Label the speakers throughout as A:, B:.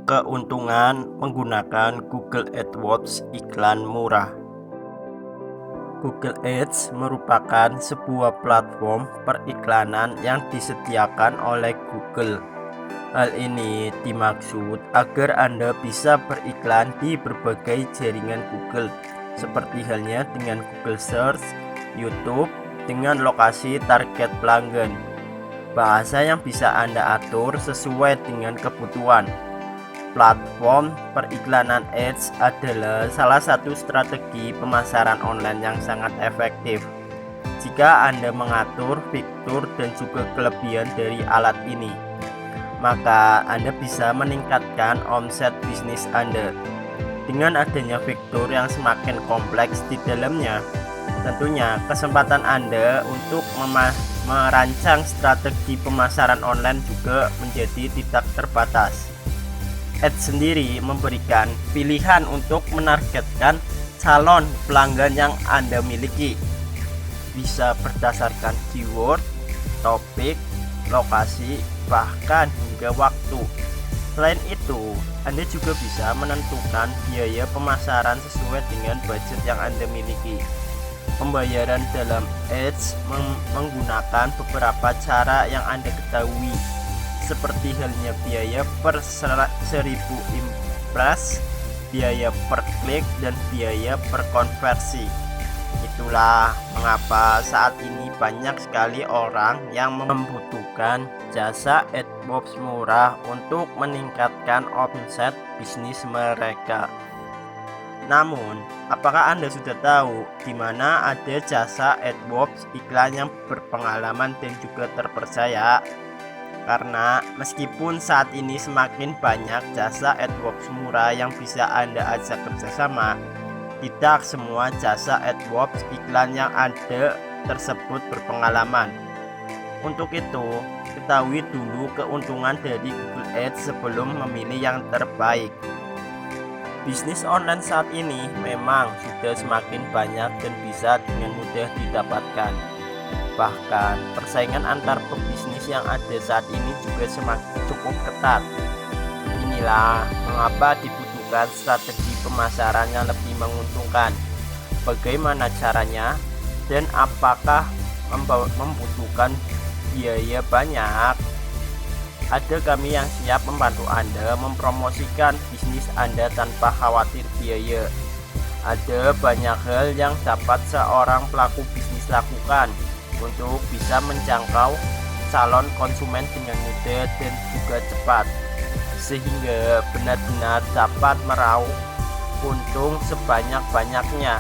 A: Keuntungan menggunakan Google AdWords iklan murah. Google Ads merupakan sebuah platform periklanan yang disediakan oleh Google. Hal ini dimaksud agar Anda bisa beriklan di berbagai jaringan Google, seperti halnya dengan Google Search, YouTube, dengan lokasi target pelanggan. Bahasa yang bisa Anda atur sesuai dengan kebutuhan. Platform periklanan Ads adalah salah satu strategi pemasaran online yang sangat efektif. Jika Anda mengatur fitur dan juga kelebihan dari alat ini, maka Anda bisa meningkatkan omset bisnis Anda. Dengan adanya fitur yang semakin kompleks di dalamnya, tentunya kesempatan Anda untuk merancang strategi pemasaran online juga menjadi tidak terbatas. Ads sendiri memberikan pilihan untuk menargetkan calon pelanggan yang Anda miliki. Bisa berdasarkan keyword, topik, lokasi, bahkan hingga waktu. Selain itu, Anda juga bisa menentukan biaya pemasaran sesuai dengan budget yang Anda miliki. Pembayaran dalam Ads menggunakan beberapa cara yang Anda ketahui, seperti halnya biaya per 1000 impress, biaya per klik, dan biaya per konversi. Itulah mengapa saat ini banyak sekali orang yang membutuhkan jasa AdWords murah untuk meningkatkan omset bisnis mereka. Namun, apakah Anda sudah tahu di mana ada jasa AdWords iklan yang berpengalaman dan juga terpercaya? Karena meskipun saat ini semakin banyak jasa AdWords murah yang bisa Anda ajak kerjasama, tidak semua jasa AdWords iklan yang ada tersebut berpengalaman. Untuk itu, ketahui dulu keuntungan dari Google Ads sebelum memilih yang terbaik. Bisnis online saat ini memang sudah semakin banyak dan bisa dengan mudah didapatkan. Bahkan persaingan antar pebisnis yang ada saat ini juga semakin cukup ketat. Inilah mengapa dibutuhkan strategi pemasaran yang lebih menguntungkan. Bagaimana caranya dan apakah membutuhkan biaya banyak? Ada kami yang siap membantu Anda mempromosikan bisnis Anda tanpa khawatir biaya. Ada banyak hal yang dapat seorang pelaku bisnis lakukan untuk bisa menjangkau calon konsumen dengan mudah dan juga cepat, sehingga benar-benar dapat meraup untung sebanyak-banyaknya.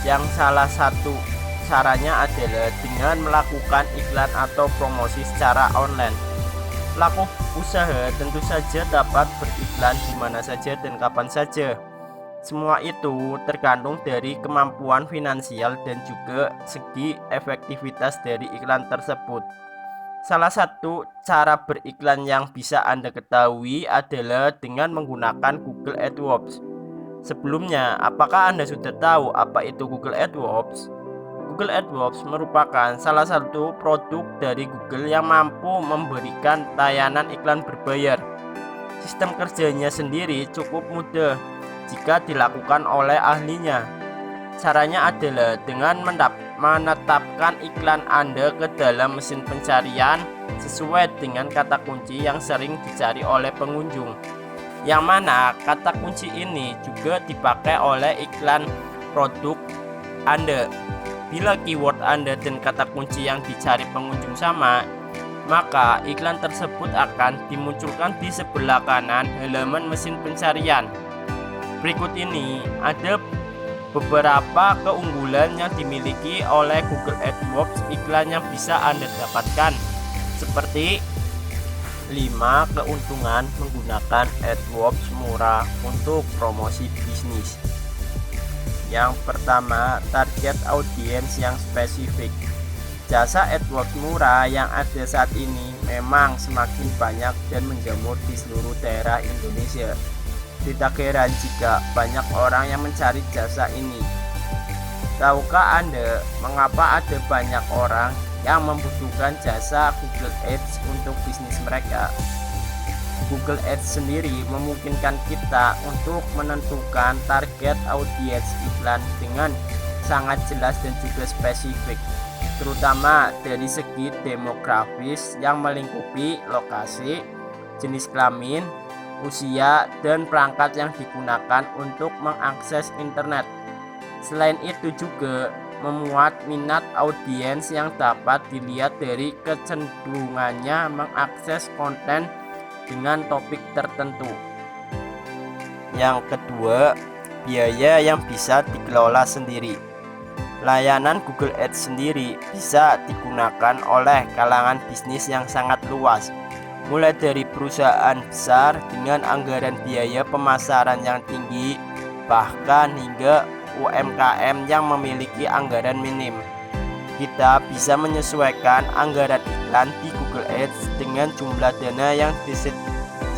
A: Yang salah satu caranya adalah dengan melakukan iklan atau promosi secara online. Pelaku usaha tentu saja dapat beriklan di mana saja dan kapan saja. Semua itu tergantung dari kemampuan finansial dan juga segi efektivitas dari iklan tersebut. Salah satu cara beriklan yang bisa Anda ketahui adalah dengan menggunakan Google AdWords. Sebelumnya, apakah Anda sudah tahu apa itu Google AdWords? Google AdWords merupakan salah satu produk dari Google yang mampu memberikan layanan iklan berbayar. Sistem kerjanya sendiri cukup mudah jika dilakukan oleh ahlinya. Caranya adalah dengan menetapkan iklan Anda ke dalam mesin pencarian sesuai dengan kata kunci yang sering dicari oleh pengunjung, yang mana kata kunci ini juga dipakai oleh iklan produk Anda. Bila keyword Anda dan kata kunci yang dicari pengunjung sama, maka iklan tersebut akan dimunculkan di sebelah kanan halaman mesin pencarian. Berikut ini ada beberapa keunggulan yang dimiliki oleh Google AdWords iklan yang bisa Anda dapatkan, seperti 5 keuntungan menggunakan AdWords murah untuk promosi bisnis. Yang pertama, target audiens yang spesifik. Jasa AdWords murah yang ada saat ini memang semakin banyak dan menjamur di seluruh daerah Indonesia. Tidak heran jika banyak orang yang mencari jasa ini. Tahukah Anda mengapa ada banyak orang yang membutuhkan jasa Google Ads untuk bisnis mereka? Google Ads sendiri memungkinkan kita untuk menentukan target audiens iklan dengan sangat jelas dan juga spesifik, terutama dari segi demografis yang melingkupi lokasi, jenis kelamin, usia, dan perangkat yang digunakan untuk mengakses internet. Selain itu juga memuat minat audiens yang dapat dilihat dari kecenderungannya mengakses konten dengan topik tertentu. Yang kedua, biaya yang bisa dikelola sendiri. Layanan Google Ads sendiri bisa digunakan oleh kalangan bisnis yang sangat luas, mulai dari perusahaan besar dengan anggaran biaya pemasaran yang tinggi, bahkan hingga UMKM yang memiliki anggaran minim. Kita bisa menyesuaikan anggaran iklan di Google Ads dengan jumlah dana yang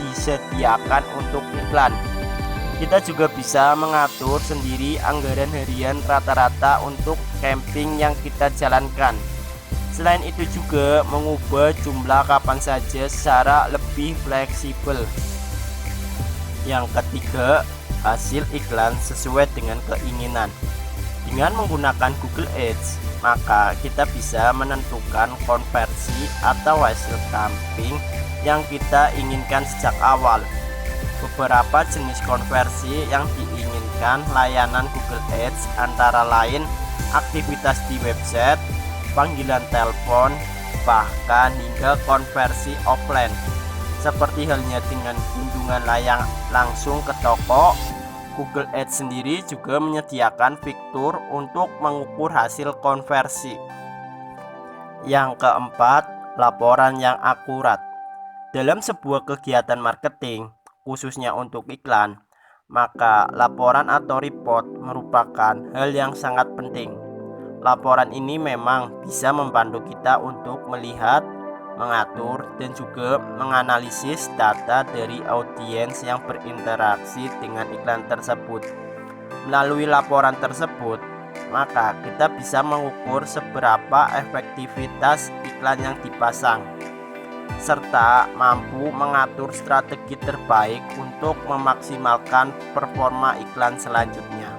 A: disediakan untuk iklan. Kita juga bisa mengatur sendiri anggaran harian rata-rata untuk campaign yang kita jalankan. Selain itu juga mengubah jumlah kapan saja secara lebih fleksibel. Yang ketiga, hasil iklan sesuai dengan keinginan. Dengan menggunakan Google Ads, maka kita bisa menentukan konversi atau hasil campaign yang kita inginkan sejak awal. Beberapa jenis konversi yang diinginkan layanan Google Ads antara lain aktivitas di website, panggilan telepon, bahkan hingga konversi offline. Seperti halnya dengan kunjungan langsung ke toko, Google Ads sendiri juga menyediakan fitur untuk mengukur hasil konversi. Yang keempat, laporan yang akurat. Dalam sebuah kegiatan marketing, khususnya untuk iklan, maka laporan atau report merupakan hal yang sangat penting. Laporan ini memang bisa membantu kita untuk melihat, mengatur, dan juga menganalisis data dari audiens yang berinteraksi dengan iklan tersebut. Melalui laporan tersebut, maka kita bisa mengukur seberapa efektivitas iklan yang dipasang, serta mampu mengatur strategi terbaik untuk memaksimalkan performa iklan selanjutnya.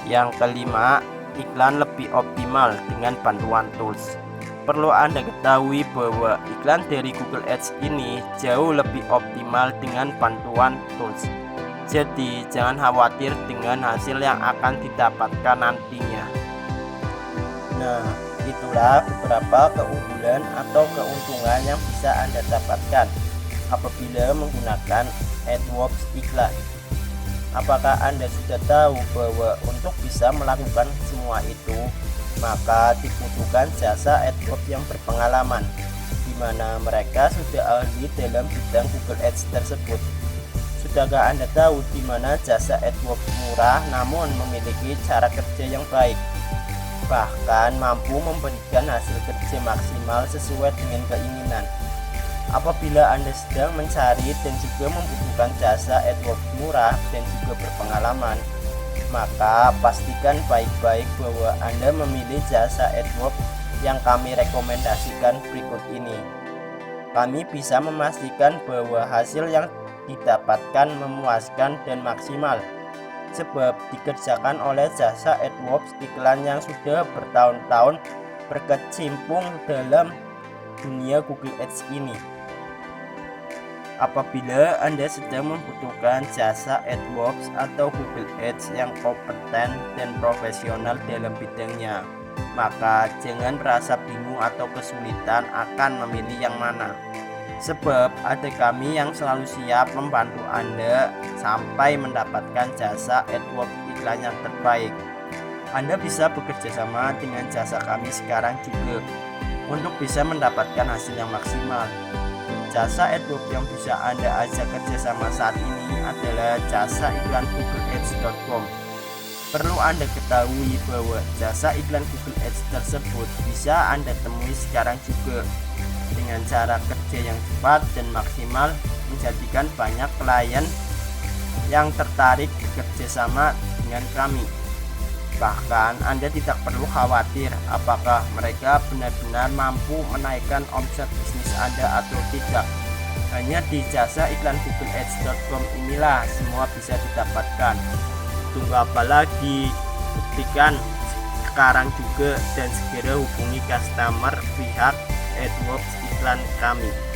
A: Yang kelima, iklan lebih optimal dengan bantuan tools. Perlu Anda ketahui bahwa iklan dari Google Ads ini jauh lebih optimal dengan bantuan tools. Jadi jangan khawatir dengan hasil yang akan didapatkan nantinya. Nah, itulah beberapa keunggulan atau keuntungan yang bisa Anda dapatkan apabila menggunakan AdWords iklan. Apakah Anda sudah tahu bahwa untuk bisa melakukan semua itu, maka dibutuhkan jasa AdWords yang berpengalaman, di mana mereka sudah ahli dalam bidang Google Ads tersebut. Sudahkah Anda tahu di mana jasa AdWords murah namun memiliki cara kerja yang baik, bahkan mampu memberikan hasil kerja maksimal sesuai dengan keinginan? Apabila Anda sedang mencari dan juga membutuhkan jasa AdWords murah dan juga berpengalaman, maka pastikan baik-baik bahwa Anda memilih jasa AdWords yang kami rekomendasikan berikut ini. Kami bisa memastikan bahwa hasil yang didapatkan memuaskan dan maksimal, sebab dikerjakan oleh jasa AdWords iklan yang sudah bertahun-tahun berkecimpung dalam dunia Google Ads ini. Apabila Anda sedang membutuhkan jasa AdWords atau Google Ads yang kompeten dan profesional dalam bidangnya, maka jangan merasa bingung atau kesulitan akan memilih yang mana, sebab ada kami yang selalu siap membantu Anda sampai mendapatkan jasa AdWords iklan yang terbaik. Anda bisa bekerja sama dengan jasa kami sekarang juga untuk bisa mendapatkan hasil yang maksimal. Jasa AdWords yang bisa Anda ajak kerjasama saat ini adalah jasa iklan googleads.com. Perlu Anda ketahui bahwa jasa iklan Google Ads tersebut bisa Anda temui sekarang juga, dengan cara kerja yang cepat dan maksimal menjadikan banyak klien yang tertarik bekerja sama dengan kami. Bahkan Anda tidak perlu khawatir apakah mereka benar-benar mampu menaikkan omset bisnis Anda atau tidak. Hanya di jasa iklan googleads.com inilah semua bisa didapatkan. Tunggu apa lagi? Buktikan sekarang juga dan segera hubungi customer pihak AdWords iklan kami.